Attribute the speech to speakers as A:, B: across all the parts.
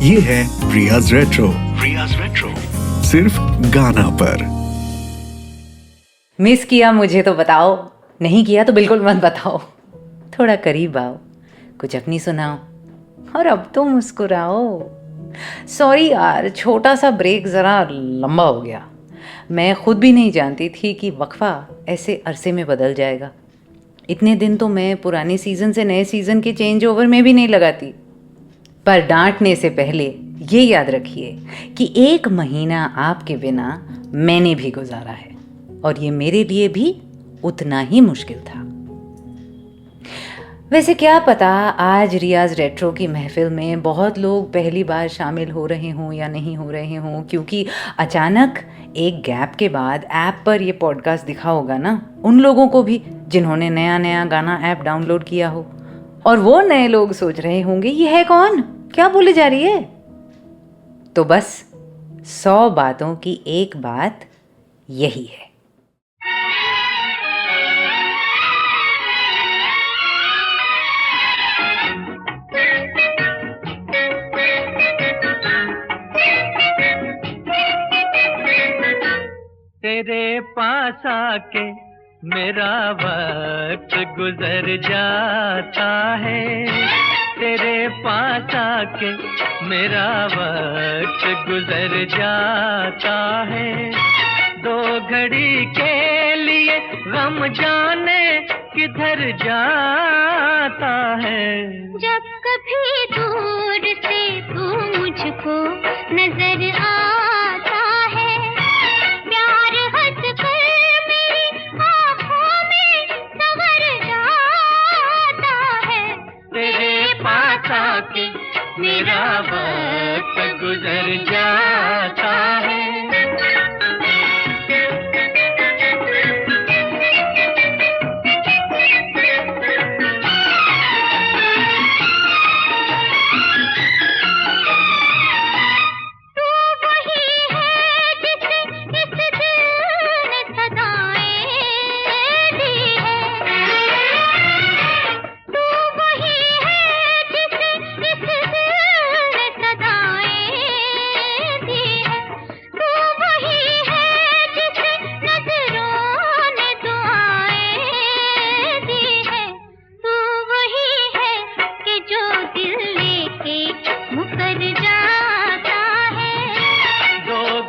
A: ये है रियाज रेट्रो। रियाज रेट्रो सिर्फ गाना पर।
B: मिस किया मुझे तो बताओ, नहीं किया तो बिल्कुल मत बताओ। थोड़ा करीब आओ, कुछ अपनी सुनाओ और अब तो मुस्कुराओ। सॉरी यार, छोटा सा ब्रेक ज़रा लंबा हो गया। मैं खुद भी नहीं जानती थी कि वक्फा ऐसे अरसे में बदल जाएगा। इतने दिन तो मैं पुराने सीज़न से नए सीज़न के चेंज ओवर में भी नहीं लगाती। पर डांटने से पहले ये याद रखिए कि 1 महीना आपके बिना मैंने भी गुजारा है और ये मेरे लिए भी उतना ही मुश्किल था। वैसे क्या पता आज रियाज रेट्रो की महफिल में बहुत लोग पहली बार शामिल हो रहे हों या नहीं हो रहे हों, क्योंकि अचानक एक गैप के बाद ऐप पर ये पॉडकास्ट दिखा होगा ना उन लोगों को भी जिन्होंने नया नया गाना ऐप डाउनलोड किया हो। और वो नए लोग सोच रहे होंगे ये है कौन, क्या बोले जा रही है। तो बस 100 बातों की एक बात यही है।
C: तेरे पास आके मेरा वक्त गुजर जाता है, तेरे पास आके मेरा वक्त गुजर जाता है। 2 घड़ी के लिए गम जाने किधर जाता है।
D: जब कभी दूर से तू मुझको नजर आता है, प्यार हंस कर मेरी आँखों में संवर जाता है।
C: तेरे पास आके मेरा वक्त गुजर जाता है।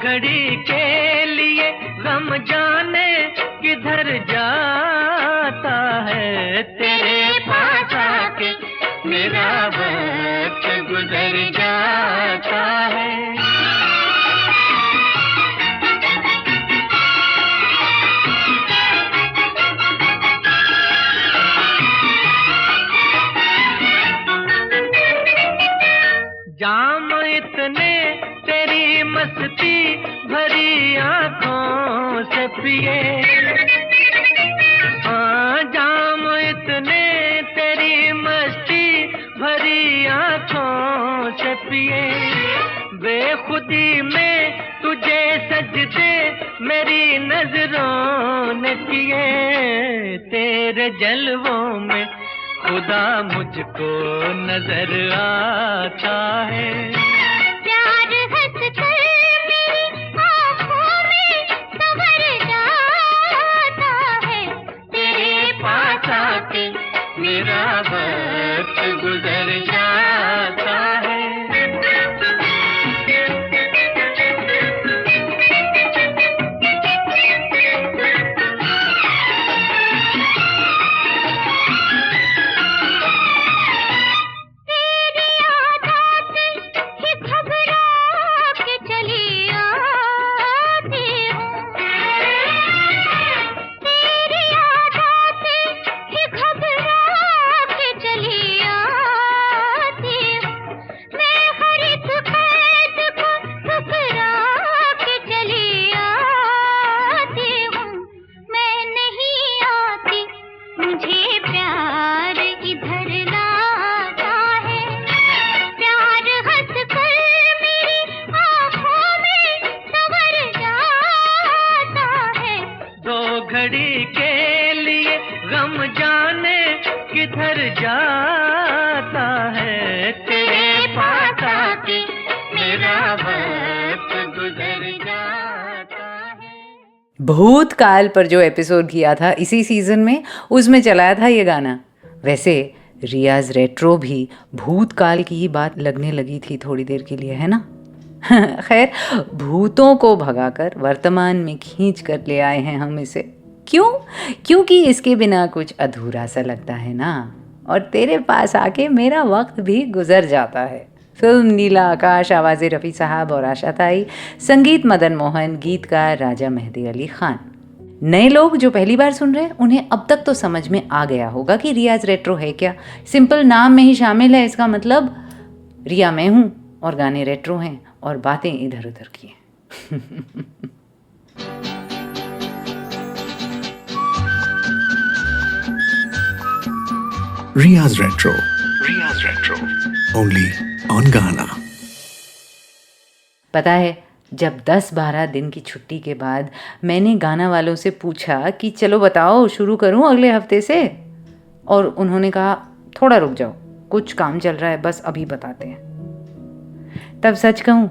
C: घड़ी के लिए गम जाने किधर जाता है। तेरे पास आके मेरा वक्त गुजर जाता है। जाम इतने तेरी मस्ती भरी आँखों से पिए, हाँ जाम इतने तेरी मस्ती भरी आँखों से पिए। बेखुदी में तुझे सजदे मेरी नजरों ने किए। तेरे जलवों में खुदा मुझको नजर आता है।
D: प्यार हंस कर मेरी आँखों में संवर जाता है।
C: तेरे पास आके मेरा वक्त गुजर जाता है। घड़ी के लिए गम जाने किधर जाता है। तेरे पास आके
B: भूतकाल पर जो एपिसोड किया था इसी सीजन में, उसमें चलाया था ये गाना। वैसे रियाज रेट्रो भी भूतकाल की ही बात लगने लगी थी थोड़ी देर के लिए, है ना। खैर, भूतों को भगाकर वर्तमान में खींच कर ले आए हैं हम इसे। क्यों? क्योंकि इसके बिना कुछ अधूरा सा लगता है ना। और तेरे पास आके मेरा वक्त भी गुजर जाता है। फिल्म नीला आकाश, आवाज़ें रफ़ी साहब और आशा ताई, संगीत मदन मोहन, गीतकार राजा मेहदी अली खान। नए लोग जो पहली बार सुन रहे हैं उन्हें अब तक तो समझ में आ गया होगा कि रियाज रेट्रो है क्या। सिंपल नाम में ही शामिल है। इसका मतलब रिया मैं हूँ और गाने रेट्रो हैं और बातें इधर उधर की हैं।
A: Riya's Retro. Only on Ghana.
B: पता है, जब 10-12 दिन की छुट्टी के बाद मैंने गाना वालों से पूछा कि चलो बताओ शुरू करूं अगले हफ्ते से, और उन्होंने कहा थोड़ा रुक जाओ, कुछ काम चल रहा है, बस अभी बताते हैं। तब सच कहूं,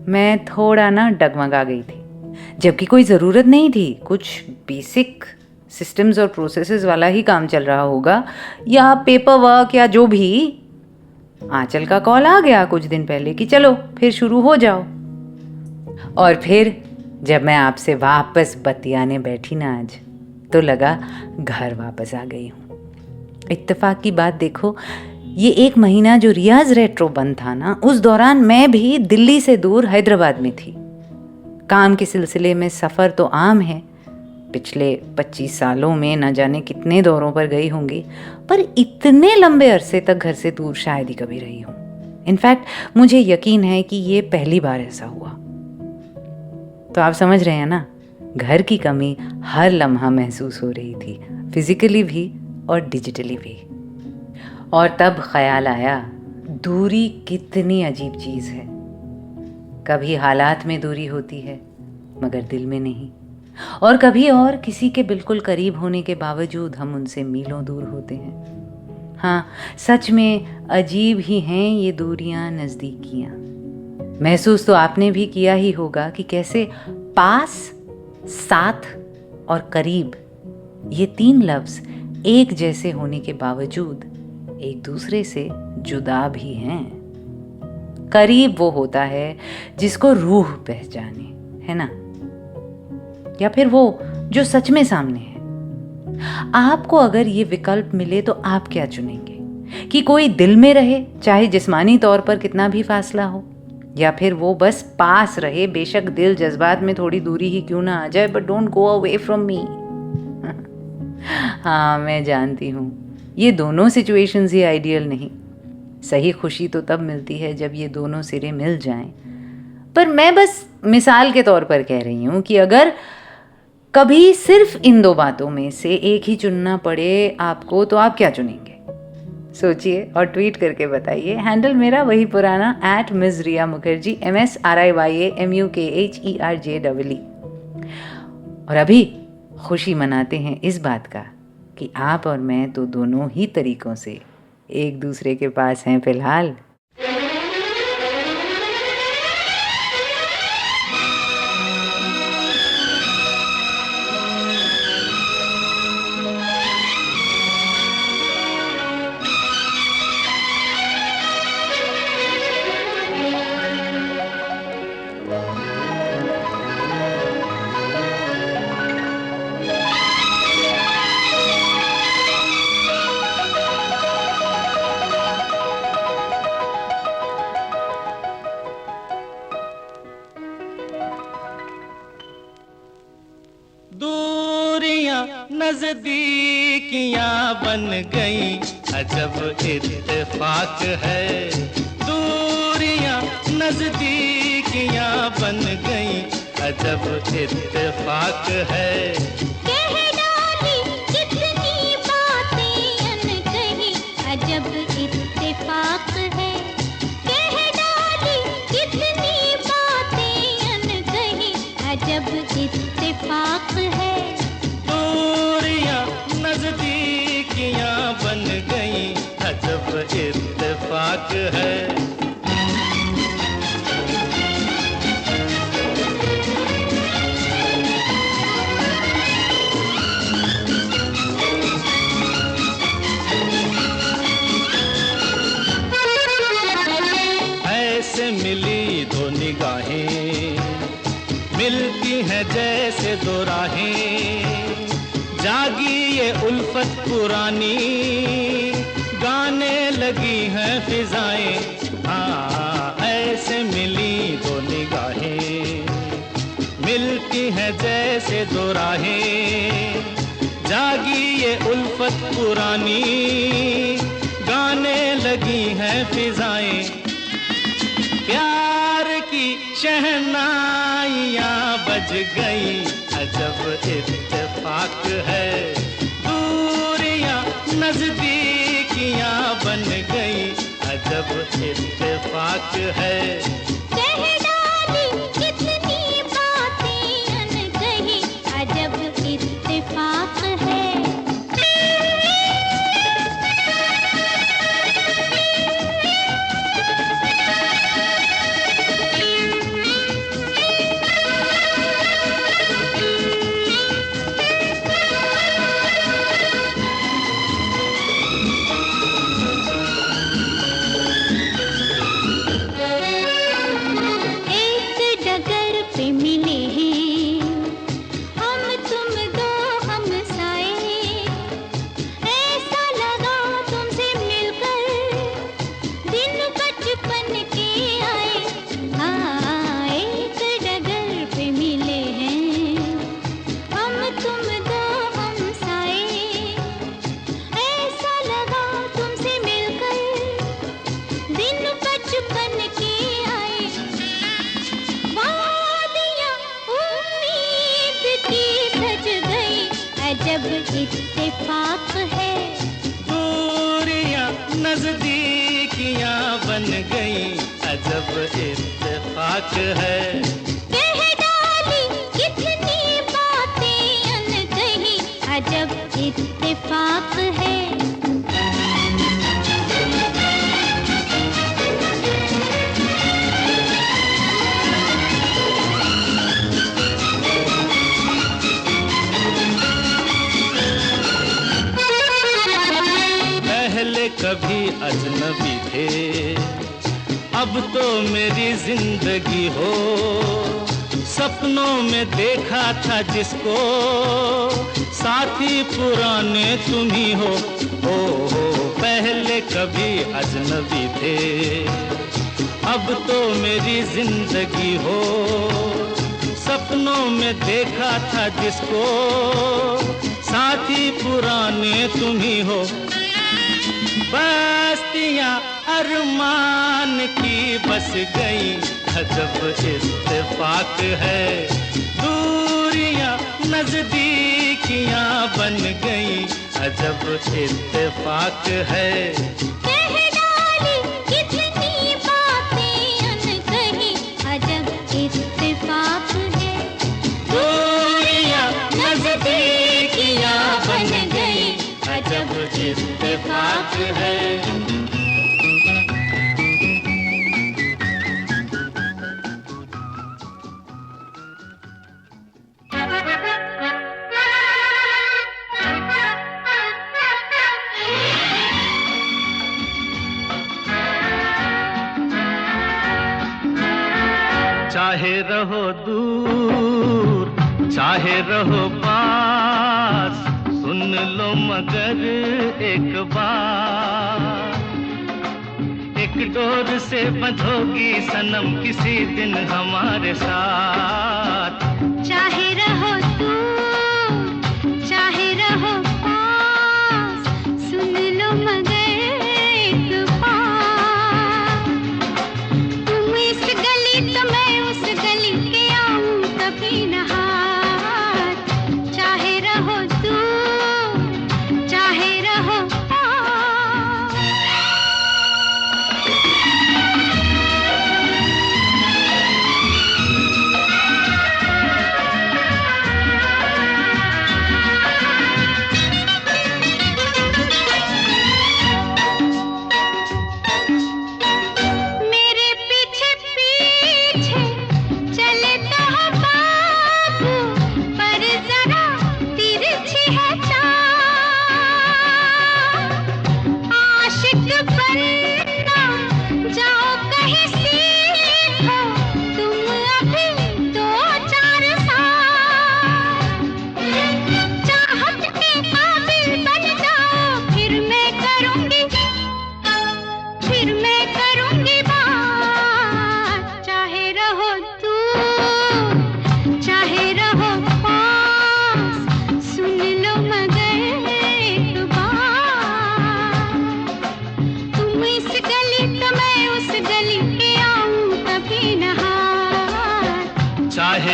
B: मैं थोड़ा ना डगमगा गई थी, जबकि कोई ज़रूरत नहीं थी। कुछ बेसिक सिस्टम्स और प्रोसेसेस वाला ही काम चल रहा होगा, या पेपर वर्क या जो भी। आंचल का कॉल आ गया कुछ दिन पहले कि चलो फिर शुरू हो जाओ। और फिर जब मैं आपसे वापस बतियाने बैठी ना आज, तो लगा घर वापस आ गई हूँ। इत्तेफाक की बात देखो, ये 1 महीना जो रियाज रेट्रो बंद था ना, उस दौरान मैं भी दिल्ली से दूर हैदराबाद में थी। काम के सिलसिले में सफ़र तो आम है, पिछले 25 सालों में न जाने कितने दौरों पर गई होंगी, पर इतने लंबे अरसे तक घर से दूर शायद ही कभी रही हूँ। इनफैक्ट मुझे यकीन है कि ये पहली बार ऐसा हुआ। तो आप समझ रहे हैं ना, घर की कमी हर लम्हा महसूस हो रही थी, फिजिकली भी और डिजिटली भी। और तब ख्याल आया, दूरी कितनी अजीब चीज़ है। कभी हालात में दूरी होती है मगर दिल में नहीं, और कभी और किसी के बिल्कुल करीब होने के बावजूद हम उनसे मीलों दूर होते हैं। हाँ, सच में अजीब ही हैं ये दूरियां, नज़दीकियां। महसूस तो आपने भी किया ही होगा कि कैसे पास, साथ और करीब, ये 3 लफ्ज़ एक जैसे होने के बावजूद एक दूसरे से जुदा भी हैं। करीब वो होता है जिसको रूह पहचाने, है ना, या फिर वो जो सच में सामने है। आपको अगर ये विकल्प मिले तो आप क्या चुनेंगे? कि कोई दिल में रहे, चाहे जिस्मानी तौर पर कितना भी फासला हो, या फिर वो बस पास रहे, बेशक दिल जज्बात में थोड़ी दूरी ही क्यों ना आ जाए, but don't go away from me. हाँ, मैं जानती हूँ ये दोनों सिचुएशंस ही आइडियल नहीं। सही खुशी तो तब मिलती है जब ये दोनों सिरे मिल जाएं। पर मैं बस मिसाल के तौर पर कह रही हूँ कि अगर कभी सिर्फ इन 2 बातों में से एक ही चुनना पड़े आपको, तो आप क्या चुनेंगे? सोचिए और ट्वीट करके बताइए। हैंडल मेरा वही पुराना @MsRiyaMukherjee MsRiyaMukherjee। और अभी खुशी मनाते हैं इस बात का कि आप और मैं तो दोनों ही तरीकों से एक दूसरे के पास हैं फिलहाल।
C: नजदीकियां बन गई, अजब इत्तेफाक है। दूरियां नजदीकियां बन गई, अजब इत्तेफाक है।
D: कह डाली कितनी बातें अनकही, अजब इत्तेफाक है। कह डाली कितनी बातें अनकही, अजब इत्तेफाक है।
C: नजदीकियां बन गई, अजब इत्तेफाक है। ऐसे मिली दो निगाहें, मिलती हैं जैसे दो राहें, जागी ये उल्फत पुरानी, गाने लगी हैं फिजाएं। हाँ, ऐसे मिली दो निगाहें, मिलती हैं जैसे दो राहें, जागी ये उल्फत पुरानी, गाने लगी हैं फिजाएं। प्यार की शहनाइयाँ बज गई, अजब इत्तेफाक है, दूरियां नजदीकियां बन गई, अजब इत्तेफाक है।
D: कह डाली कितनी बातें अनकही, अजब इत्तेफाक है। अजब इत्तेफाक है,
C: दूरियां नजदीकियां बन गई, अजब इत्तेफाक है।
D: कह डाली कितनी बातें अनकही, अजब इत्तेफाक है।
C: कभी अजनबी थे, अब तो मेरी जिंदगी हो, सपनों में देखा था जिसको, साथी पुराने तुम ही हो। पहले कभी अजनबी थे, अब तो मेरी जिंदगी हो, सपनों में देखा था जिसको, साथी पुराने तुम ही हो। बस्तियां अरमान की बस गई, अजब इत्तेफाक है, दूरियां नजदीकियां बन गई, अजब इत्तेफाक है।
D: कह डाली कितनी बातें अनकही, अजब इत्तेफाक है,
C: दूरियां नजदीकियां बन गई, अजब इत्तेफाक है। चाहे रहो दूर, चाहे रहो पास, सुन लो मगर एक बात, एक डोर से बंधोगी सनम किसी दिन हमारे साथ।
D: चाहे रहो दूर, चाहे रहो पास, सुन लो मगर एक बात, तुम इस गली तो मैं उस गली के आऊं कभी न हाथ। चाहे रहो दूर, चाहे रहो पास।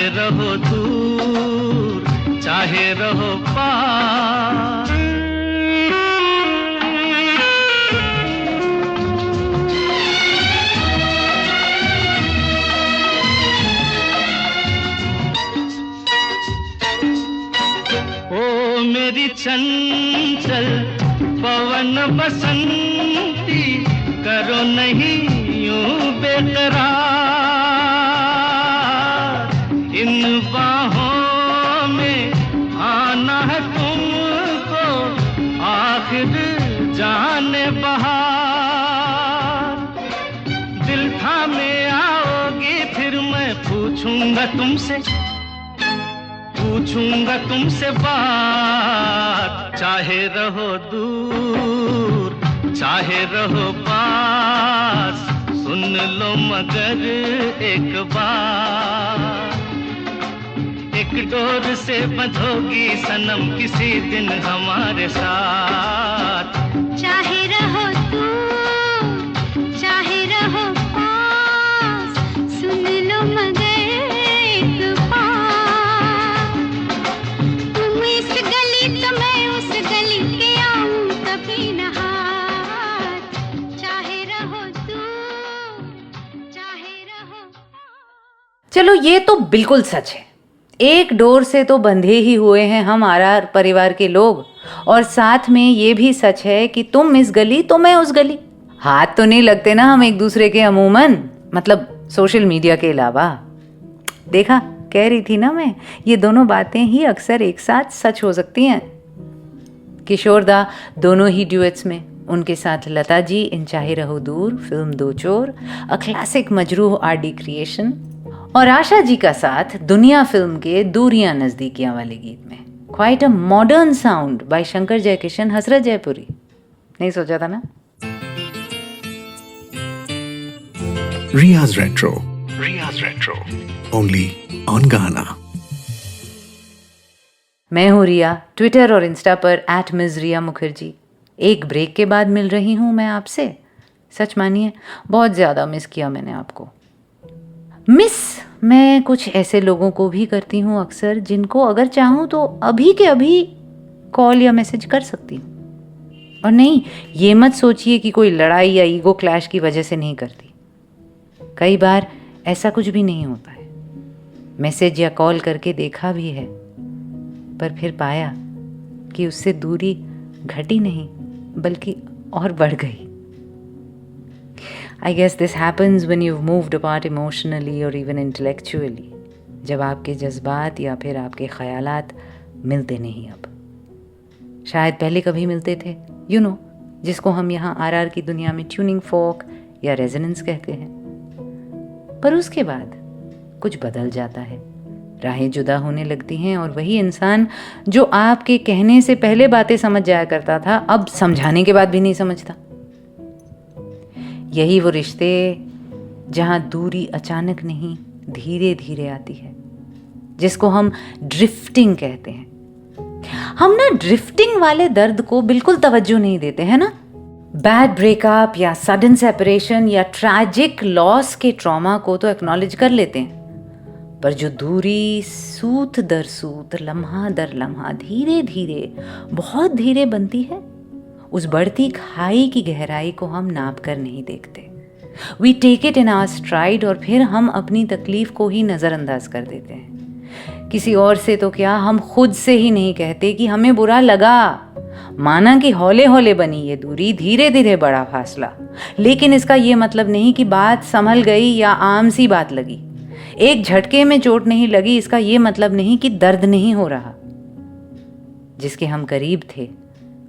C: चाहे रहो दूर चाहे रहो पास। ओ मेरी चंचल पवन बसंती, करो नहीं यूं बेकरार। इन बाहों में आना है तुमको, आखिर जाने बहार। दिल थामे आओगी फिर मैं पूछूंगा तुमसे बात। चाहे रहो दूर चाहे रहो पास, सुन लो मगर एक बार। एक डोर से बंधोगी सनम किसी दिन हमारे साथ।
D: चाहे रहो दूर चाहे रहो पास, सुन लो मगर एक बार। तुम इस गली तो मैं उस गली के आऊं कभी न हाथ। चाहे रहो दूर चाहे रहो पास।
B: चलो ये तो बिल्कुल सच है, एक डोर से तो बंधे ही हुए हैं हम आर परिवार के लोग, और साथ में ये भी सच है कि तुम इस गली तो मैं उस गली। हाथ तो नहीं लगते ना हम एक दूसरे के अमूमन, मतलब सोशल मीडिया के अलावा। देखा, कह रही थी ना मैं, ये दोनों बातें ही अक्सर एक साथ सच हो सकती हैं। किशोर दा दोनों ही ड्यूएट्स में, उनके साथ लता जी इन चाहे रहो दूर फिल्म दो चोर, a classic Majrooh RD creation, और आशा जी का साथ दुनिया फिल्म के दूरियां नजदीकियां वाले गीत में। Quite a modern sound bye Shankar Jaikishan, हसरत जयपुरी। नहीं सोचा था ना।
A: Riya's Retro. Only on Ghana.
B: मैं हूँ रिया, ट्विटर और इंस्टा पर @MsRiya मुखर्जी। एक ब्रेक के बाद मिल रही हूँ मैं आपसे। सच मानिए बहुत ज़्यादा मिस किया मैंने आपको। मिस मैं कुछ ऐसे लोगों को भी करती हूँ अक्सर, जिनको अगर चाहूँ तो अभी के अभी कॉल या मैसेज कर सकती हूँ। और नहीं, ये मत सोचिए कि कोई लड़ाई या ईगो क्लैश की वजह से नहीं करती। कई बार ऐसा कुछ भी नहीं होता है। मैसेज या कॉल करके देखा भी है, पर फिर पाया कि उससे दूरी घटी नहीं बल्कि और बढ़ गई। I guess this happens when you've moved apart emotionally or even intellectually. जब आपके जज्बात या फिर आपके ख्यालात मिलते नहीं अब। शायद पहले कभी मिलते थे, जिसको हम यहाँ आरआर की दुनिया में ट्यूनिंग फोक या रेजोनेंस कहते हैं। पर उसके बाद कुछ बदल जाता है, राहें जुदा होने लगती हैं, और वही इंसान जो आपके कहने से पहले बातें समझ जाया करता था, अब समझाने के बाद भी नहीं समझता। यही वो रिश्ते जहाँ दूरी अचानक नहीं धीरे धीरे आती है, जिसको हम ड्रिफ्टिंग कहते हैं। हम ना ड्रिफ्टिंग वाले दर्द को बिल्कुल तवज्जो नहीं देते हैं ना। बैड ब्रेकअप या सडन सेपरेशन या ट्रैजिक लॉस के ट्रॉमा को तो एक्नॉलेज कर लेते हैं, पर जो दूरी सूत दर सूत, लम्हा दर लम्हा, धीरे धीरे, बहुत धीरे बनती है, उस बढ़ती खाई की गहराई को हम नाप कर नहीं देखते। We take it in our stride, और फिर हम अपनी तकलीफ को ही नज़रअंदाज कर देते हैं। किसी और से तो क्या, हम खुद से ही नहीं कहते कि हमें बुरा लगा। माना कि हौले हौले बनी ये दूरी, धीरे धीरे बड़ा फासला, लेकिन इसका ये मतलब नहीं कि बात संभल गई या आम सी बात लगी। एक झटके में चोट नहीं लगी, इसका ये मतलब नहीं कि दर्द नहीं हो रहा। जिसके हम करीब थे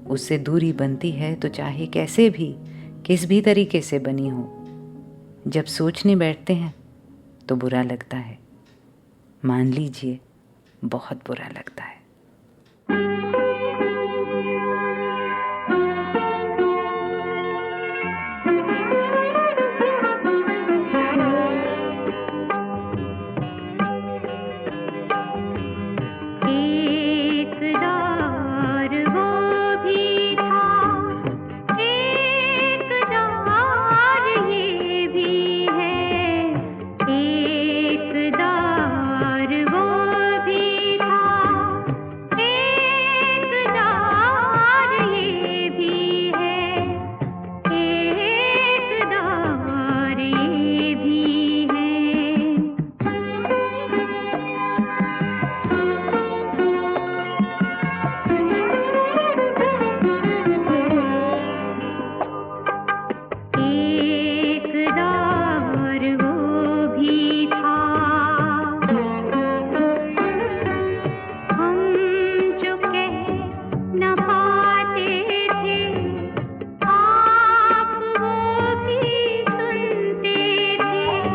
B: उससे दूरी बनती है तो चाहे कैसे भी, किस भी तरीके से बनी हो, जब सोचने बैठते हैं तो बुरा लगता है। मान लीजिए बहुत बुरा लगता है।
D: एक दार भी है। एक दौर वो भी था, हम जो कह न पाते थे, आप वो भी सुनते थे।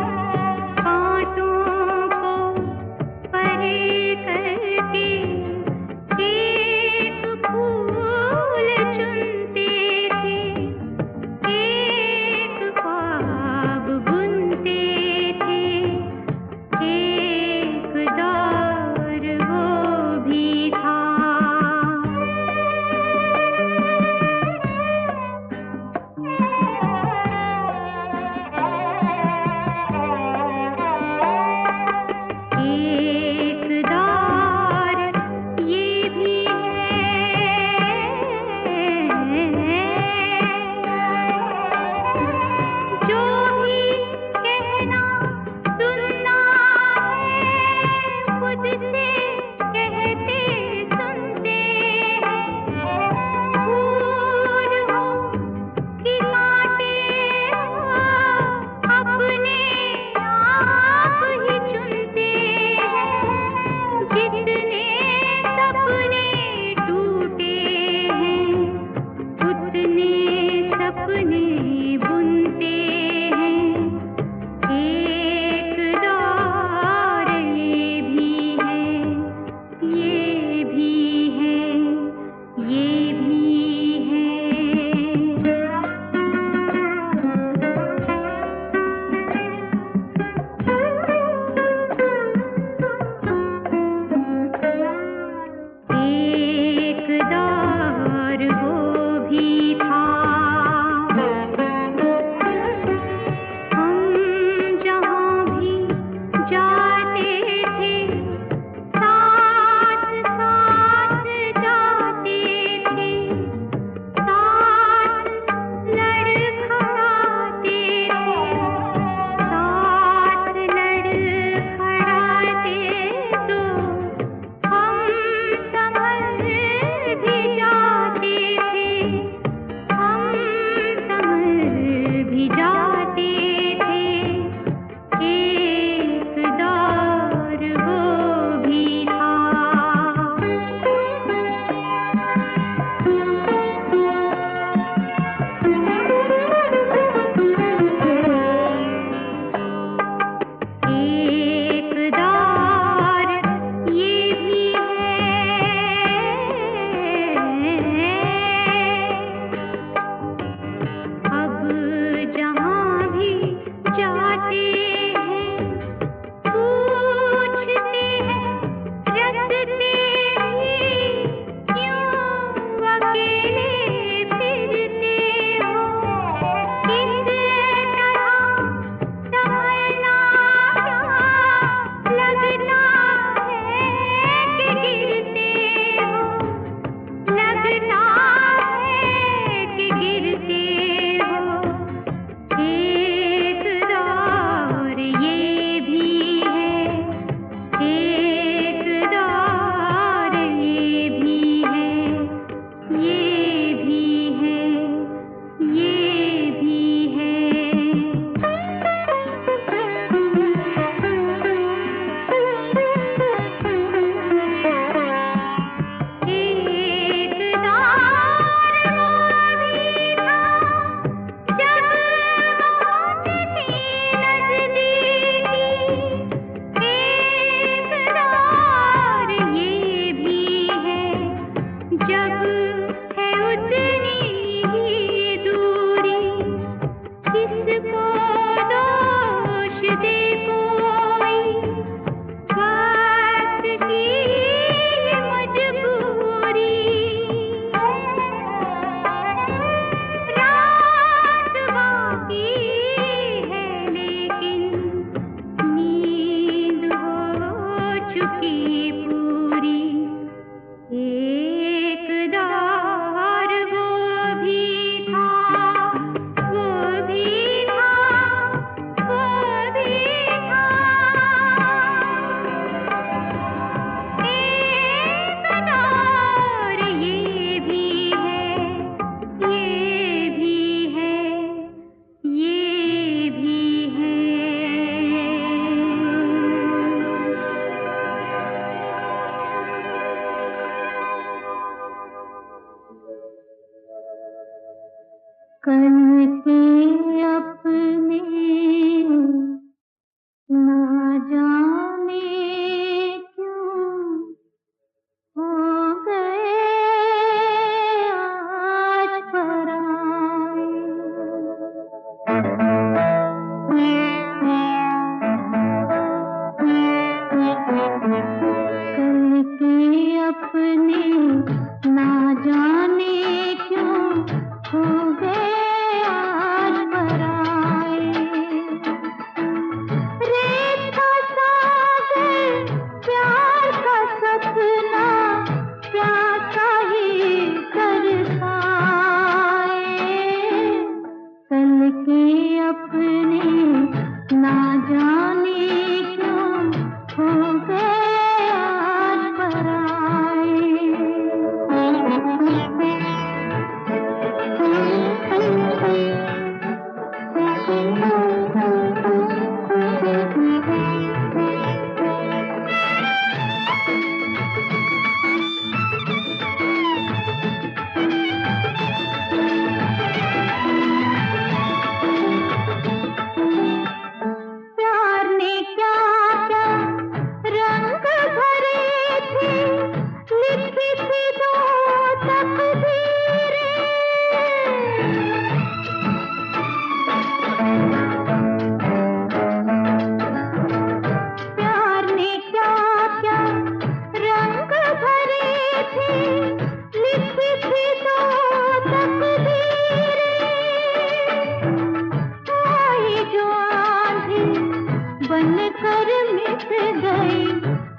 D: बस गई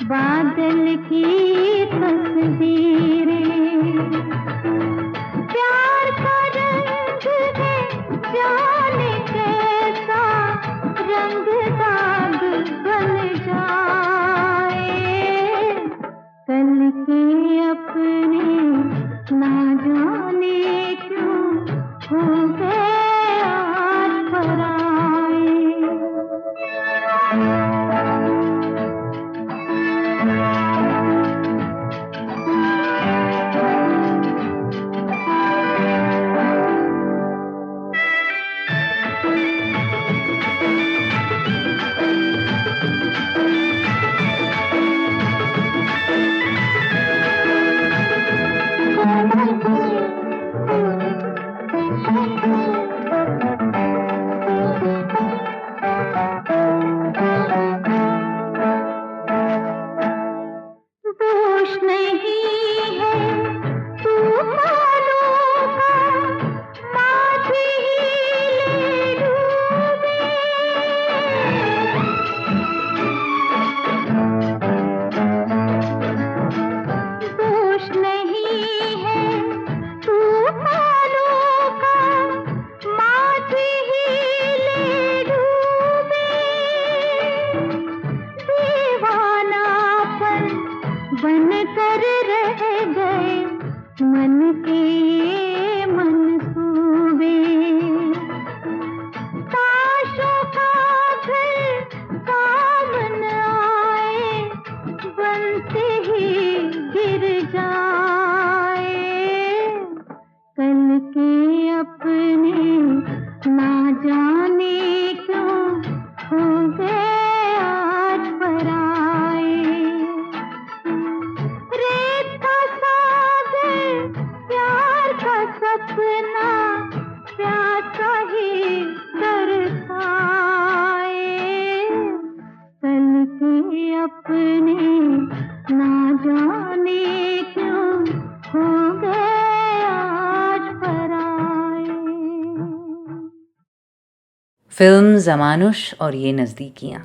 D: बादल की तस्वीरें। प्यार का रंग है जाने कैसा, रंग दाग बन जाए। कल के अपने ना जाने क्यों हो गए आज पराए। दोष नहीं है तूफानों का, माझी ले डूबे। दोष नहीं है तूफानों का, माझी ले डूबे। दीवानापन बन कर रह गए मन के मंसूबे। ताशों का घर सामन आए, बनते ही गिर जाए। कल के अपने ना जाने क्यों हो गए आज पराए। रेत का सागर प्यार का सपना, प्यासा ही तरसाए। कल के अपने ना जाने क्यों हो गए आज पराए।
B: फिल्म ज़मानुश और ये नज़दीकियाँ।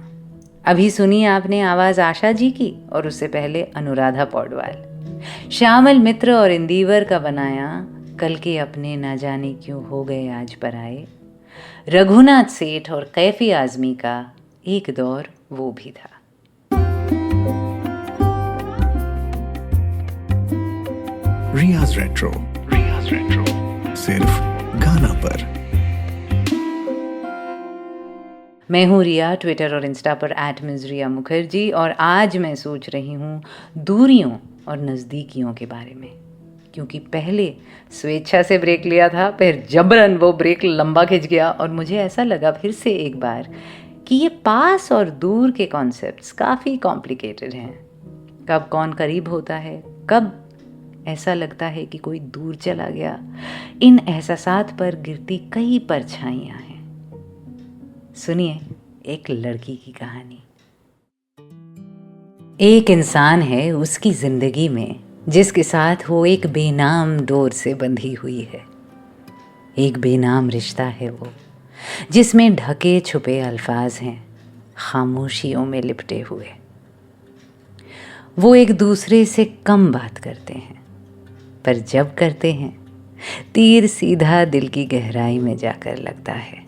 B: अभी सुनी आपने आवाज़ आशा जी की, और उससे पहले अनुराधा पौडवाल। श्यामल मित्र और इंदिवर का बनाया कल के अपने ना जाने क्यों हो गए आज पराए। रघुनाथ सेठ और कैफी आज़मी का एक दौर वो भी था।
A: रियाज रेट्रो सिर्फ गाना पर।
B: मैं हूँ रिया, ट्विटर और इंस्टा पर @मिज़रिया मुखर्जी, और आज मैं सोच रही हूँ दूरियों और नज़दीकियों के बारे में, क्योंकि पहले स्वेच्छा से ब्रेक लिया था, फिर जबरन वो ब्रेक लंबा खिंच गया, और मुझे ऐसा लगा फिर से एक बार कि ये पास और दूर के कॉन्सेप्ट्स काफ़ी कॉम्प्लिकेटेड हैं। कब कौन करीब होता है, कब ऐसा लगता है कि कोई दूर चला गया, इन एहसासात पर गिरती कई परछाइयाँ हैं। सुनिए एक लड़की की कहानी। एक इंसान है उसकी जिंदगी में जिसके साथ वो एक बेनाम डोर से बंधी हुई है। एक बेनाम रिश्ता है वो, जिसमें ढके छुपे अल्फाज हैं, खामोशियों में लिपटे हुए। वो एक दूसरे से कम बात करते हैं, पर जब करते हैं तीर सीधा दिल की गहराई में जाकर लगता है।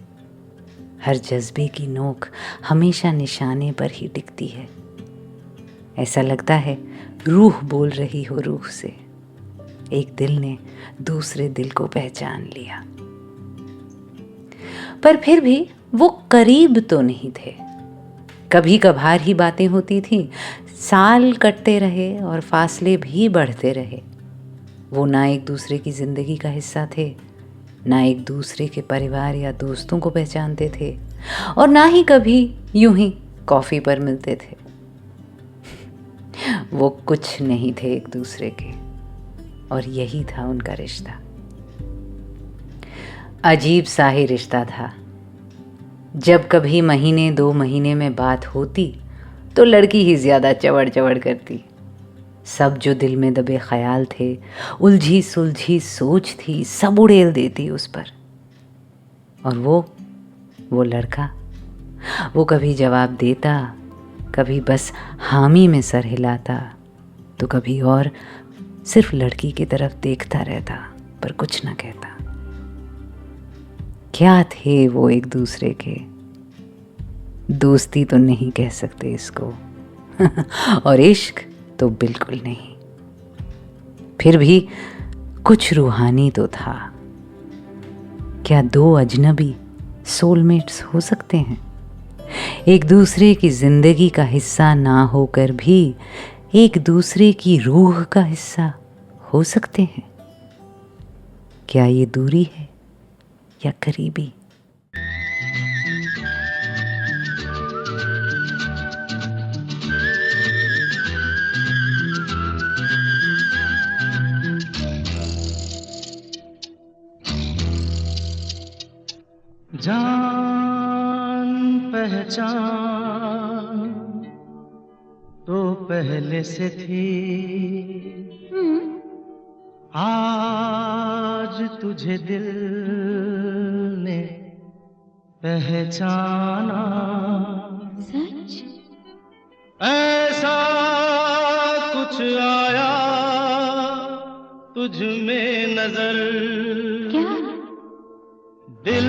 B: हर जज्बे की नोक हमेशा निशाने पर ही टिकती है। ऐसा लगता है रूह बोल रही हो रूह से। एक दिल ने दूसरे दिल को पहचान लिया, पर फिर भी वो करीब तो नहीं थे। कभी कभार ही बातें होती थी, साल कटते रहे और फासले भी बढ़ते रहे। वो ना एक दूसरे की जिंदगी का हिस्सा थे, ना एक दूसरे के परिवार या दोस्तों को पहचानते थे, और ना ही कभी यूं ही कॉफी पर मिलते थे। वो कुछ नहीं थे एक दूसरे के, और यही था उनका रिश्ता। अजीब सा ही रिश्ता था। जब कभी महीने 2 महीने में बात होती तो लड़की ही ज्यादा चवड़ चवड़ करती। सब जो दिल में दबे ख्याल थे, उलझी सुलझी सोच थी, सब उड़ेल देती उस पर। और वो लड़का, वो कभी जवाब देता, कभी बस हामी में सर हिलाता, तो कभी और सिर्फ लड़की की तरफ देखता रहता पर कुछ ना कहता। क्या थे वो एक दूसरे के, दोस्ती तो नहीं कह सकते इसको और इश्क तो बिल्कुल नहीं। फिर भी कुछ रूहानी तो था। क्या दो अजनबी सोलमेट्स हो सकते हैं? एक दूसरे की जिंदगी का हिस्सा ना होकर भी एक दूसरे की रूह का हिस्सा हो सकते हैं? क्या ये दूरी है या करीबी?
C: जान पहचान तो पहले से थी, आज तुझे दिल ने पहचाना।
D: सच?
C: ऐसा कुछ आया तुझ में नजर,
D: क्या?
C: दिल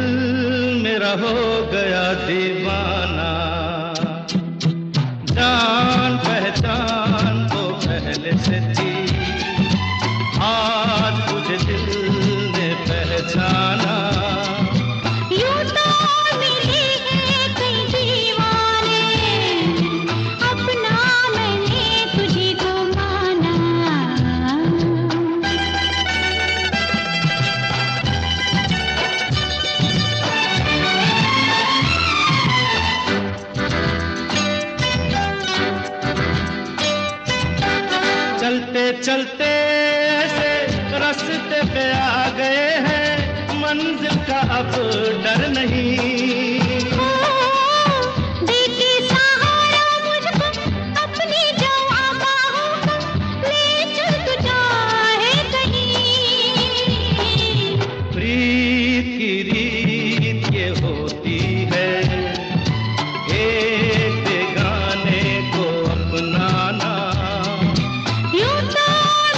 C: मेरा हो गया दीवाना। जान पहचान तो पहले से थी, आज तुझे दिल ने पहचाना।
D: यूं तो मिले हैं कई दीवाने, अपना मैंने तुझे को माना।
C: चलते चलते ऐसे रास्ते पे आ गए हैं, मंजिल का अब डर नहीं।
D: देती सहारा मुझको अपनी जवां बाहों का, ले चल तू चाहे कहीं।
C: प्रीत की रीत ये होती है, एक बेगाने को अपनाना।
D: यूं तो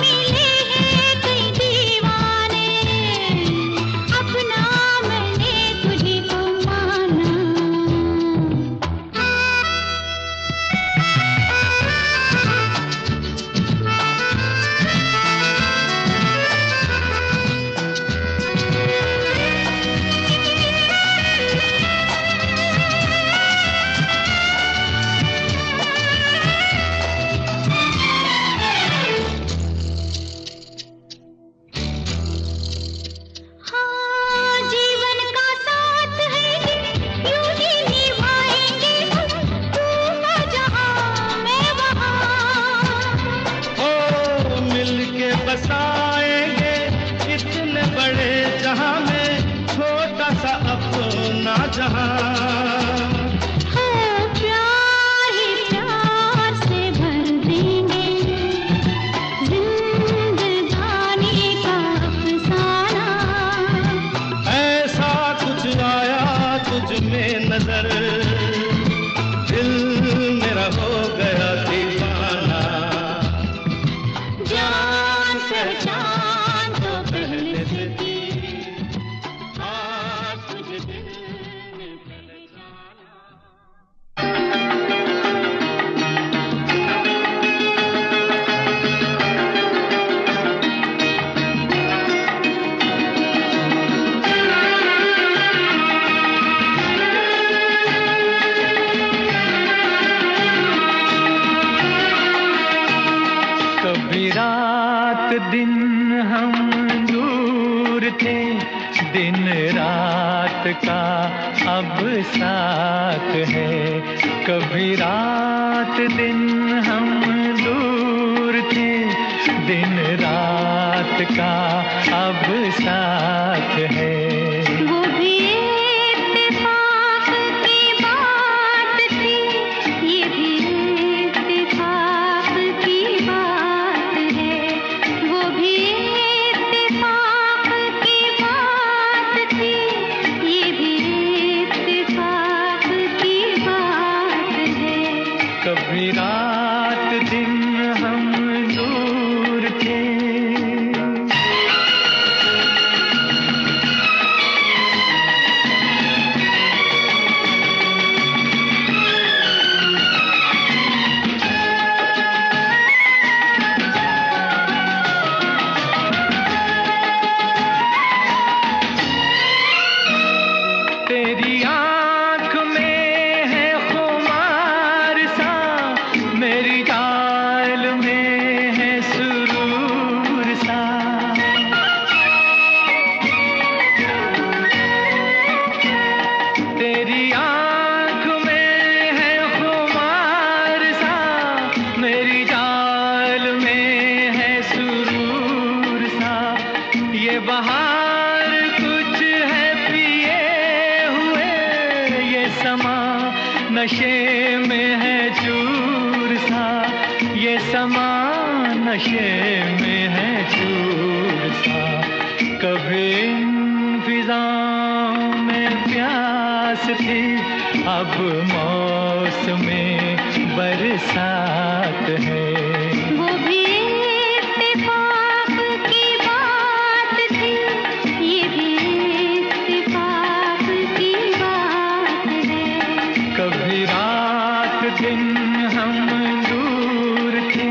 D: मिले हैं कई दीवाने, अपना मैंने तुझे को माना। हाँ, जीवन का साथ है ये, यूं ही निभाएंगे हम, तू जहाँ मैं वहाँ।
C: ओ मिलके बसाएंगे इतने बड़े जहां में, छोटा सा अपना जहां।
D: हाँ, प्यार ही प्यार से भर देंगे, जिंदगानी का अफसाना।
C: ऐसा कुछ आया तुझ में नजर, दिल मेरा हो गया दीवाना।
D: जान पहचान तो पहले से थी,
C: आज तुझे दिल ने पहचाना। कभी रात दिन हम दूर थे, दिन रात का अब साथ है। कभी रात दिन हम दूर थे, दिन रात का अब साथ है।
D: वो भी इत्तेफाक की बात थी, ये भी इत्तेफाक की बात है। वो भी इत्तेफाक की बात थी, ये भी इत्तेफाक की बात है।
C: कभी कभी रात दिन हम दूर थे। तेरी आँख में है खुमार सा, मेरी चाल में है सुरूर सा। तेरी आँख में है खुमार सा, मेरी चाल में है सुरूर सा। ये बहार कुछ है पिए हुए, ये समा नशे में है चूर सा। ये समा नशे में है चूर सा। कभी इन फिजाओं में प्यास थी, अब मौसमे बरसात है।
D: वो भी इत्तेफाक की बात थी, ये भी इत्तेफाक की बात है।
C: कभी रात दिन हम दूर थे।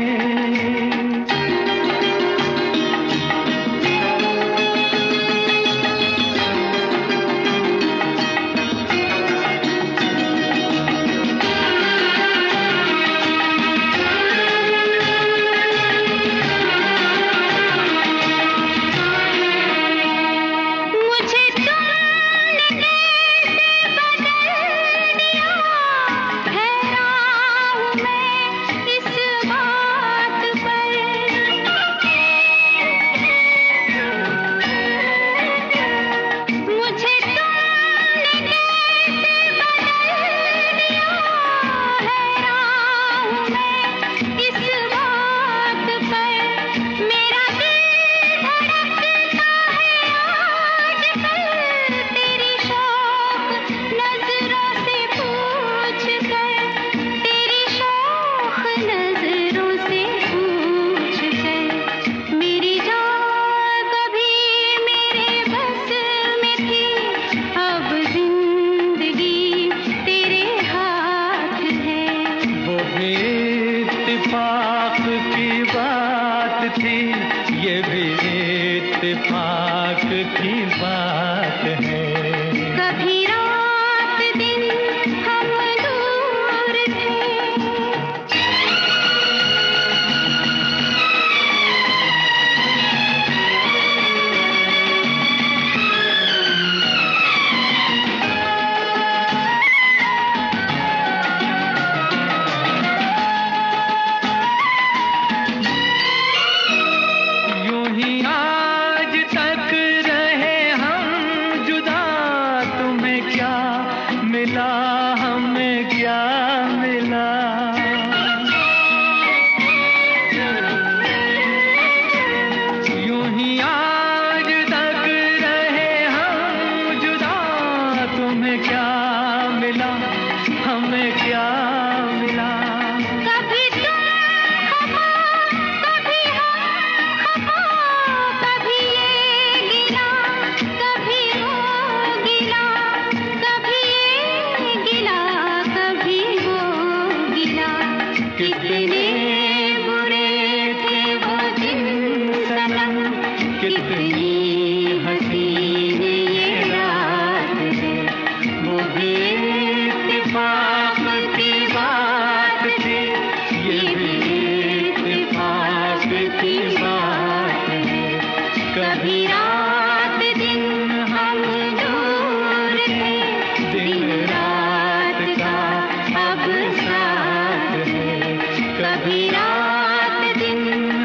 D: मुझे तुमने कैसे बदल दिया, हैरान हूँ मैं इस बात पर। मुझे तुमने कैसे बदल दिया, हैरान हूँ मैं इस बात पर। मेरा दिल धड़कता है आजकल, तेरी शौक नजरों से पूछ कर। तेरी शौक नजरों से पूछ कर। मेरी जान कभी मेरे बस में थी, अब जिंदगी तेरे हाथ है।
C: वो भी इत्तेफाक की बात थी, ये भी इत्तेफाक की बात है।
D: कभी रात दिन हम दूर थे।
C: यूं ही आज तक रहे हम जुदा, तुम्हें क्या मिला हमें क्या मिला। यूं ही आज तक रहे हम जुदा, तुम्हें क्या मिला हमें क्या मिला।
D: कभी तुम खफा, कभी हम खफा, कभी ये गिला, कभी वो गिला, कभी ये गिला, कभी वो गिला। कितने बुरे थे वो दिन सनम, कितनी हसीन ये रात है। वो भी इत्तेफाक की बात थी, ये भी इत्तेफाक की बात है। कभी रात दिन हम दूर थे, दिन रात का अब साथ है। कभी रात दिन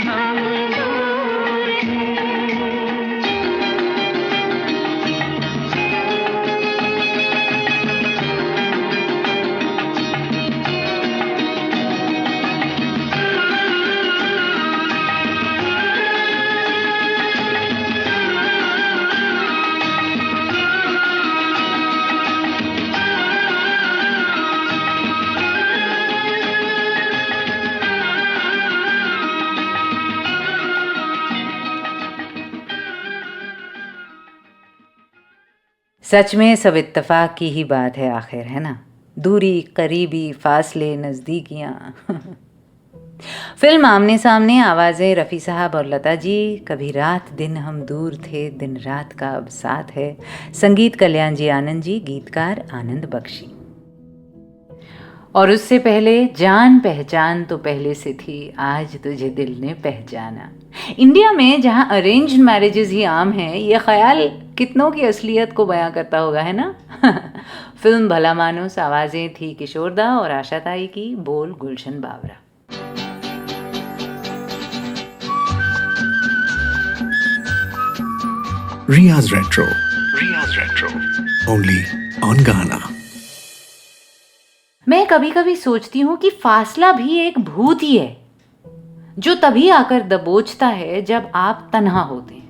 D: हम दूर थे।
B: सच में सब इत्तेफाक की ही बात है आखिर, है ना? दूरी, करीबी, फासले, नज़दीकियाँ। फिल्म आमने सामने, आवाज़ें रफ़ी साहब और लता जी। कभी रात दिन हम दूर थे, दिन रात का अब साथ है। संगीत कल्याण जी आनंद जी, गीतकार आनंद बख्शी। और उससे पहले जान पहचान तो पहले से थी, आज तुझे दिल ने पहचाना। इंडिया में जहाँ अरेंज्ड मैरिजेस ही आम हैं, ये ख्याल कितनों की असलियत को बयां करता होगा, है ना? फिल्म भला मानुस, आवाज़ें थी किशोरदा और आशा ताई की, बोल गुलशन बावरा।
A: Riya's Retro. Only on Ghana.
B: मैं कभी कभी सोचती हूँ कि फासला भी एक भूत ही है, जो तभी आकर दबोचता है जब आप तन्हा होते हैं।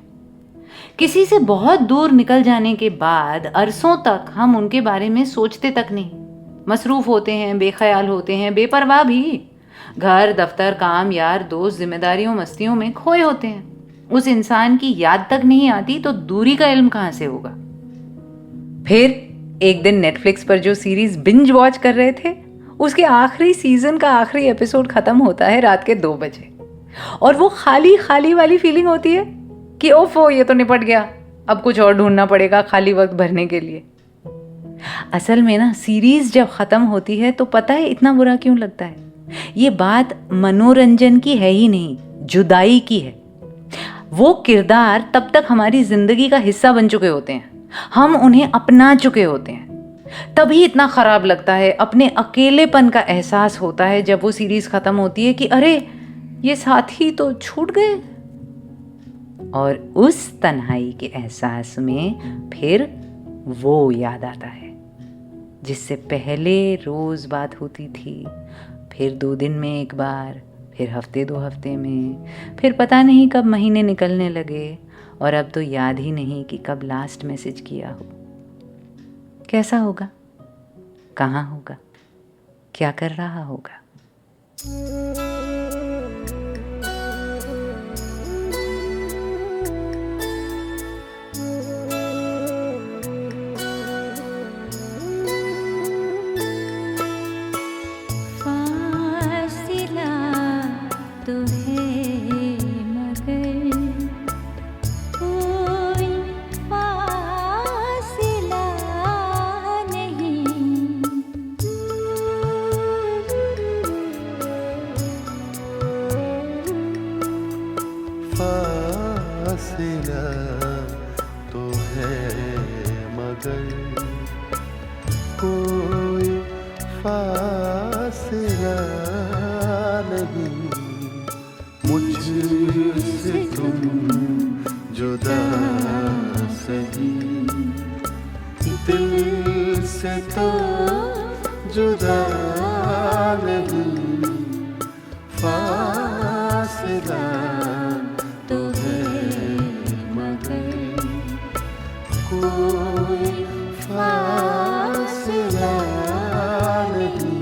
B: किसी से बहुत दूर निकल जाने के बाद अरसों तक हम उनके बारे में सोचते तक नहीं, मसरूफ होते हैं, बेख्याल होते हैं, बेपरवाह भी। घर, दफ्तर, काम, यार, दोस्त, जिम्मेदारियों, मस्तियों में खोए होते हैं। उस इंसान की याद तक नहीं आती तो दूरी का इल्म कहां से होगा? फिर एक दिन नेटफ्लिक्स पर जो सीरीज बिंज वॉच कर रहे थे, उसके आखिरी सीजन का आखिरी एपिसोड खत्म होता है रात के 2 बजे, और वो खाली खाली वाली फीलिंग होती है कि ओफो, ये तो निपट गया, अब कुछ और ढूंढना पड़ेगा खाली वक्त भरने के लिए। असल में ना, सीरीज जब खत्म होती है तो पता है इतना बुरा क्यों लगता है? ये बात मनोरंजन की है ही नहीं, जुदाई की है। वो किरदार तब तक हमारी जिंदगी का हिस्सा बन चुके होते हैं, हम उन्हें अपना चुके होते हैं। तभी इतना खराब लगता है, अपने अकेलेपन का एहसास होता है जब वो सीरीज खत्म होती है कि अरे, ये साथी तो छूट गए। और उस तन्हाई के एहसास में फिर वो याद आता है जिससे पहले रोज बात होती थी, फिर 2 दिन में एक बार, फिर हफ्ते 2 हफ्ते में, फिर पता नहीं कब महीने निकलने लगे, और अब तो याद ही नहीं कि कब लास्ट मैसेज किया हो। कैसा होगा? कहाँ होगा? क्या कर रहा होगा?
E: फासिला तो है मगर कोई फासिला नहीं, मुझसे तुम जुदा सही, दिल से तो जुदा नहीं। फासिला तो है मगर कोई फासिला नहीं।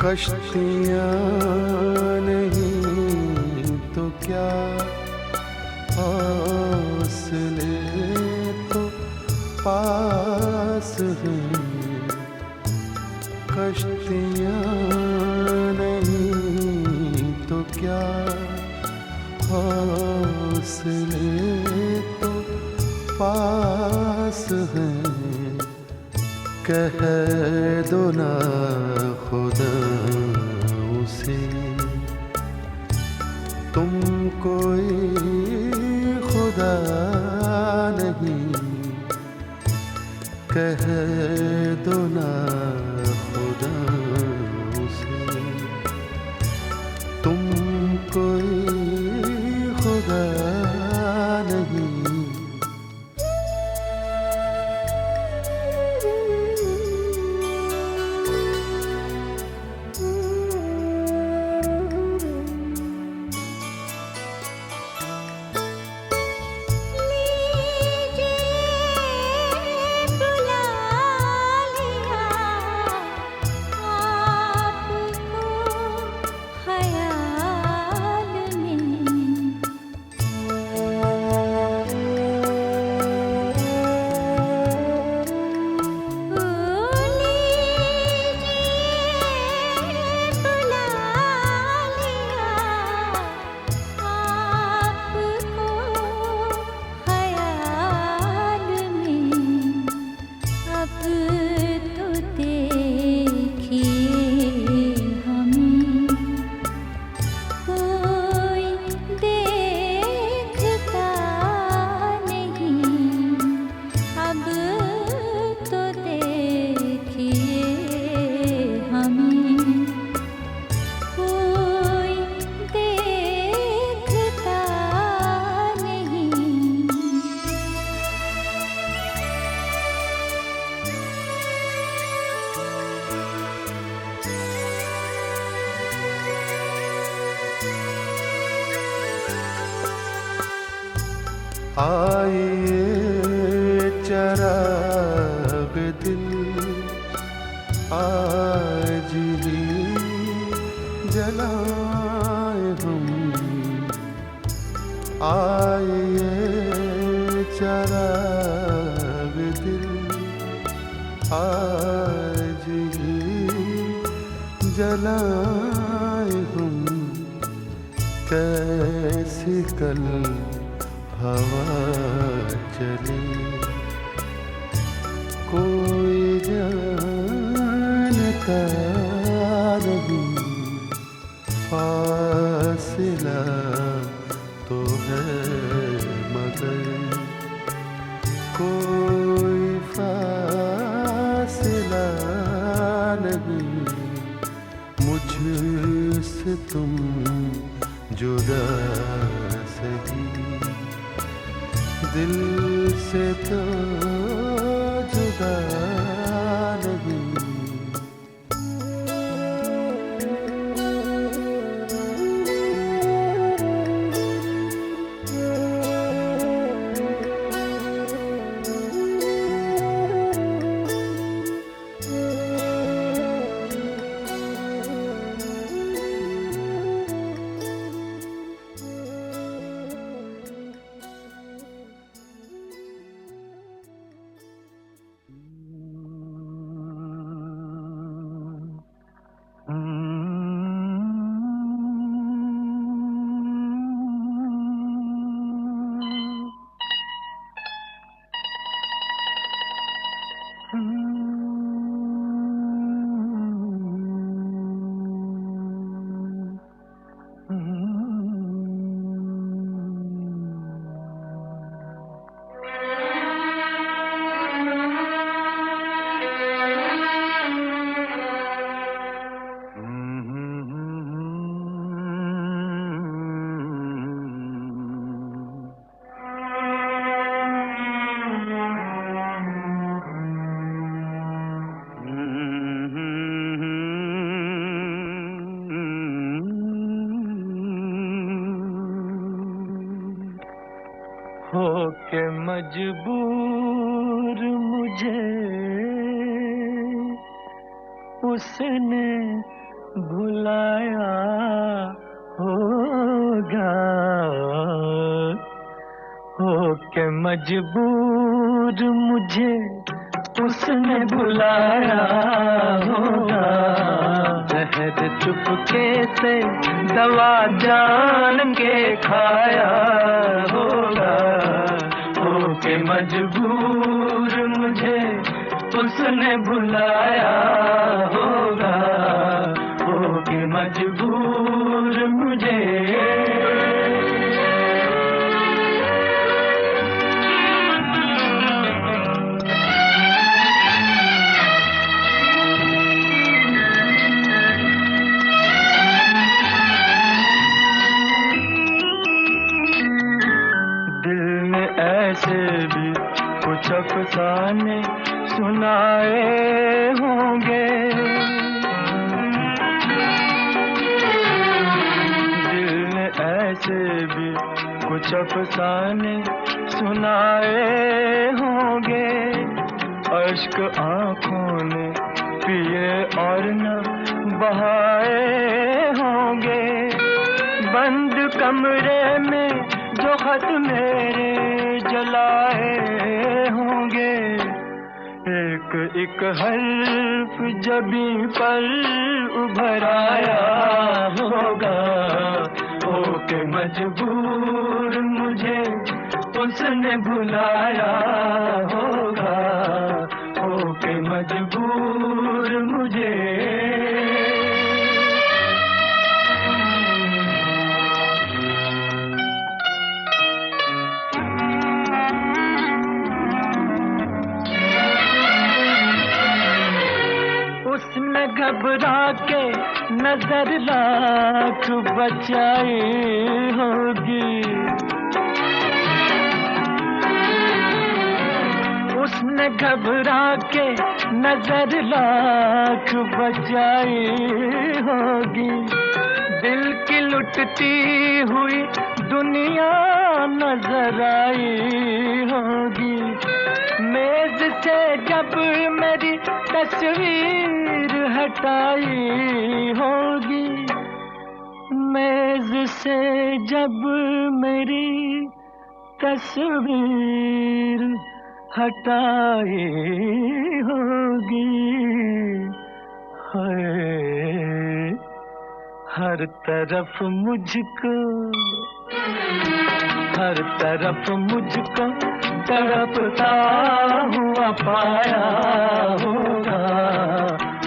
E: कश्तियाँ नहीं तो क्या हौसले तो पास हैं। कश्तियाँ नहीं तो क्या हौसले तो पास हैं। कह दो ना खुदा उसे तुम कोई खुदा नहीं। कह दो ना खुदा उसे तुम कोई खुदा नहीं। आइए चराग दिल आज ही जलाए हम। आइए चराग दिल आज ही जलाए हम। कैसी कल हवा चले कोई जानता नहीं। फासिला तो है मगर कोई फासिला नहीं। मुझसे तुम जुदा सही दिल से तो जुदा नहीं।
C: हो के मजबूर मुझे उसने भुलाया होगा, हो के मजबूर मुझे उसने बुलाया होगा। जहर चुपके से दवा जान के खाया होगा, हो के मजबूर मुझे उसने बुलाया होगा, हो के मजबूर मुझे। ऐसे भी कुछ अफसाने सुनाए होंगे, दिल ने ऐसे भी कुछ अफसाने सुनाए होंगे। अश्क आँखों ने पिए और न बहाए होंगे। बंद कमरे में जो खत मेरे जलाए होंगे, एक एक हर्फ जबी पर उभर आया होगा, हो के मजबूर मुझे उसने बुलाया होगा, हो के मजबूर मुझे। उसने घबरा के नजर लाख बचाई होगी, उसने घबरा के नजर लाख बचाई होगी। दिल की लुटती हुई दुनिया नजर आई होगी। मेज से जब मेरी तस्वीर हटाई होगी, मेज से जब मेरी तस्वीर हटाई होगी। हर तरफ मुझको, हर तरफ मुझको तड़पता हुआ पाया होगा,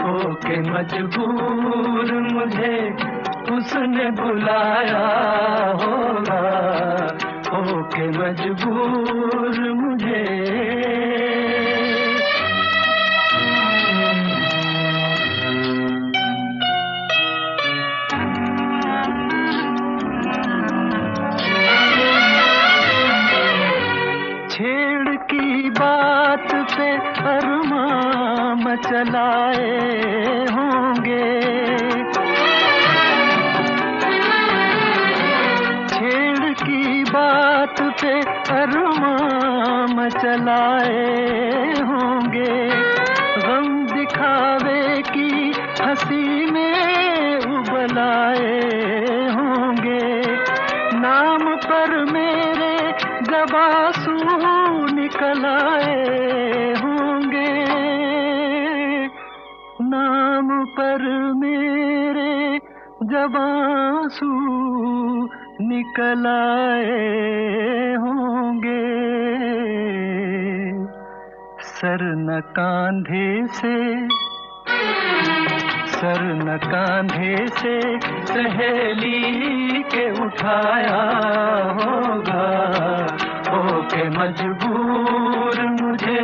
C: हो के मजबूर मुझे उसने बुलाया होगा, हो के मजबूर मुझे। छेड़ की बात पे अरमां मचलाए होंगे, छेड़ की बात पे अरमां मचलाए होंगे। गम दिखावे की हंसी में उबलाए होंगे। नाम पर मेरे जब आंसू निकल आए होंगे, नाम पर मेरे जब आंसू निकल आए होंगे। सर न कांधे से, सर न कांधे से सहेली के उठाया होगा, हो के मजबूर मुझे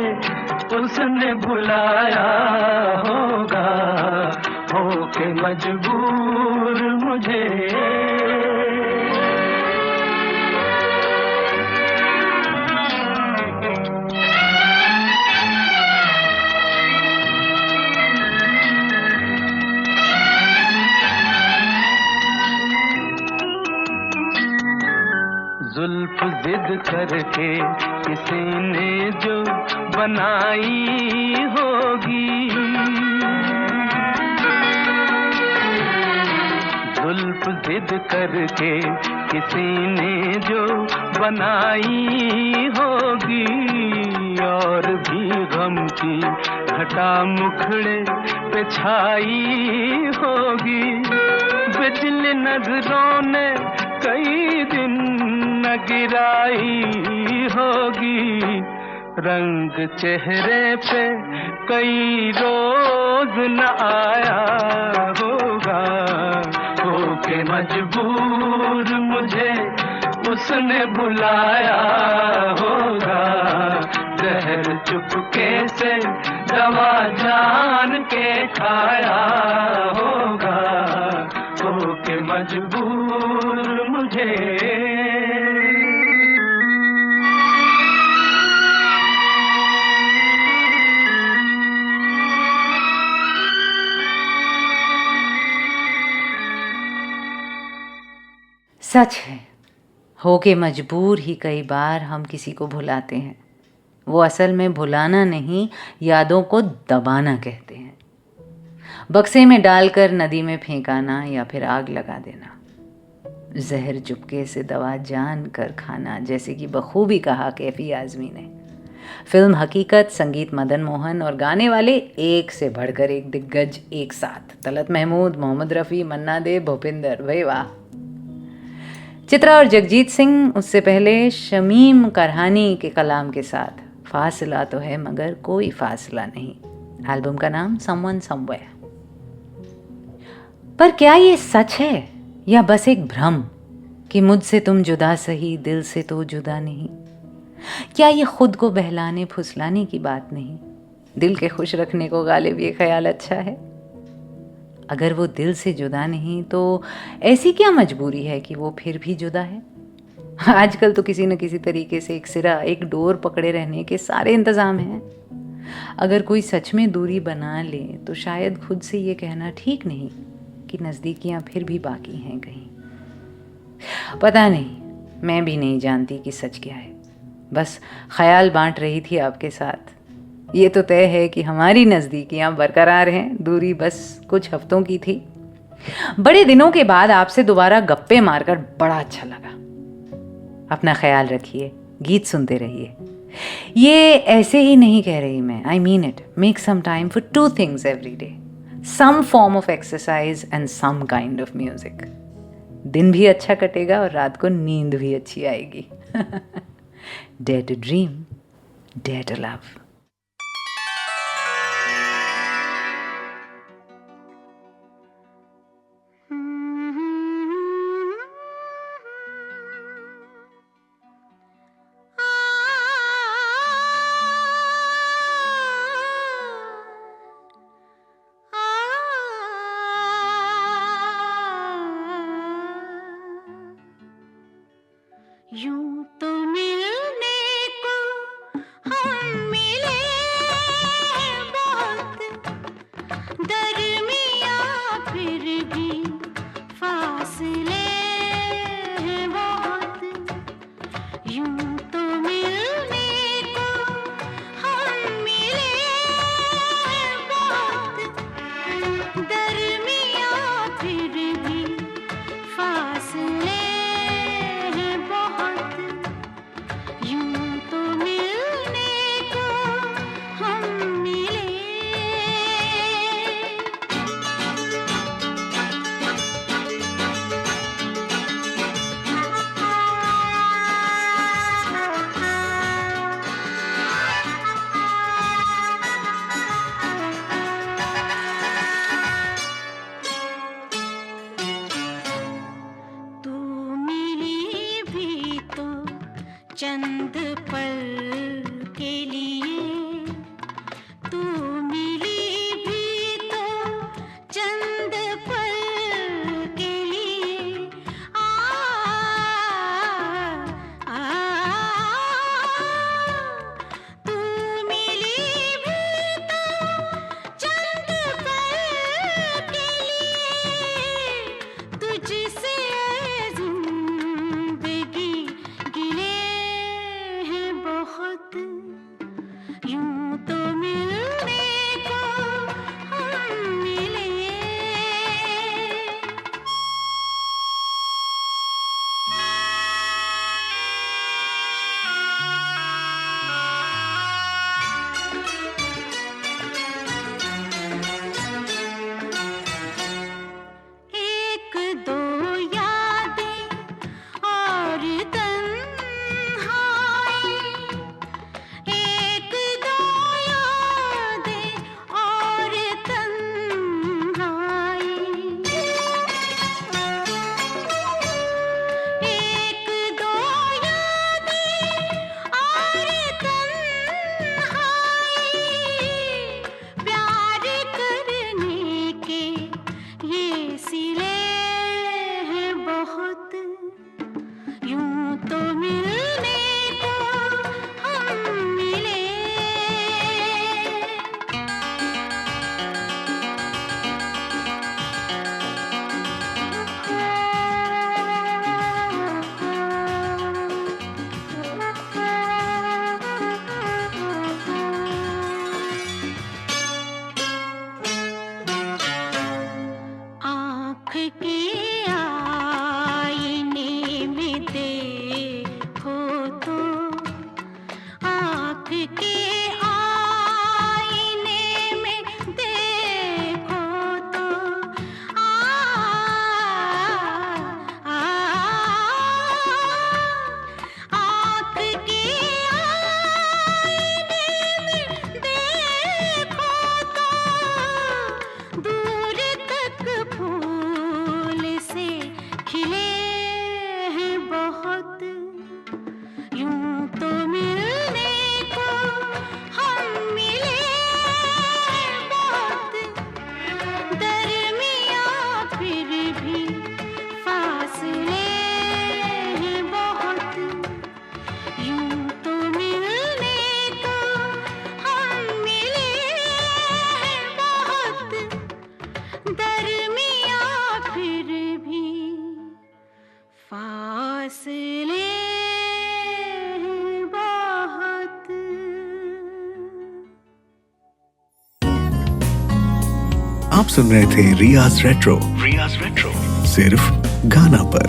C: उसने बुलाया होगा, हो के मजबूर मुझे। जुल्फ जिद करके किसी ने जो बनाई होगी, रूप जिद करके किसी ने जो बनाई होगी, और भी गम की घटा मुखड़े पे छाई होगी। बिजली नजरों ने कई दिन न गिराई होगी, रंग चेहरे पे कई रोज न आया होगा। होके मजबूर मुझे उसने बुलाया होगा, जहर चुपके से दवा जान के खाया होगा। होके मजबूर मुझे
B: सच है, होके मजबूर ही कई बार हम किसी को भुलाते हैं। वो असल में भुलाना नहीं, यादों को दबाना कहते हैं। बक्से में डालकर नदी में फेंकाना या फिर आग लगा देना, जहर चुपके से दवा जान कर खाना, जैसे कि बखूबी कहा कैफी आजमी ने। फिल्म हकीकत, संगीत मदन मोहन और गाने वाले एक से बढ़कर एक दिग्गज एक साथ। तलत महमूद, मोहम्मद रफ़ी, मन्ना दे, भूपिंदर, भाई वाह। चित्रा और जगजीत सिंह, उससे पहले शमीम करहानी के कलाम के साथ फासला तो है मगर कोई फासला नहीं। एल्बम का नाम समवन समवेयर। पर क्या ये सच है या बस एक भ्रम कि मुझसे तुम जुदा सही, दिल से तो जुदा नहीं? क्या ये खुद को बहलाने फुसलाने की बात नहीं? दिल के खुश रखने को गालिब ये ख्याल अच्छा है। अगर वो दिल से जुदा नहीं तो ऐसी क्या मजबूरी है कि वो फिर भी जुदा है? आजकल तो किसी न किसी तरीके से एक सिरा, एक डोर पकड़े रहने के सारे इंतजाम हैं। अगर कोई सच में दूरी बना ले तो शायद खुद से ये कहना ठीक नहीं कि नज़दीकियां फिर भी बाकी हैं कहीं। पता नहीं, मैं भी नहीं जानती कि सच क्या है, बस ख्याल बांट रही थी आपके साथ। ये तो तय है कि हमारी नज़दीकियां बरकरार हैं, दूरी बस कुछ हफ्तों की थी। बड़े दिनों के बाद आपसे दोबारा गप्पे मारकर बड़ा अच्छा लगा। अपना ख्याल रखिए, गीत सुनते रहिए। ये ऐसे ही नहीं कह रही मैं, I mean it. Make some time for 2 things every day, some form of exercise and some kind of music. दिन भी अच्छा कटेगा और रात को नींद भी अच्छी आएगी। Dare to dream, dare to love.
D: यूं तो मिलने को हम मिले बहुत, दरमियाँ फिर भी फासले हैं बहुत। यूं तो मिलने को हम मिले बहुत, दरमियाँ फिर भी फासले बहुत। के आईने में देखो तो, आँख के आईने में देखो तो, आँख के आईने में देखो तो, दूर तक फूल से खिले हैं बहुत, यूं तो मिलने को हम मिले बहुत, दरमियाँ फिर भी फासले हैं बहुत, यूं तो मिलने को हम मिले बहुत, दरमियाँ फिर भी फासले हैं बहुत।
A: आप सुन रहे थे रियाज रेट्रो सिर्फ गाना पर।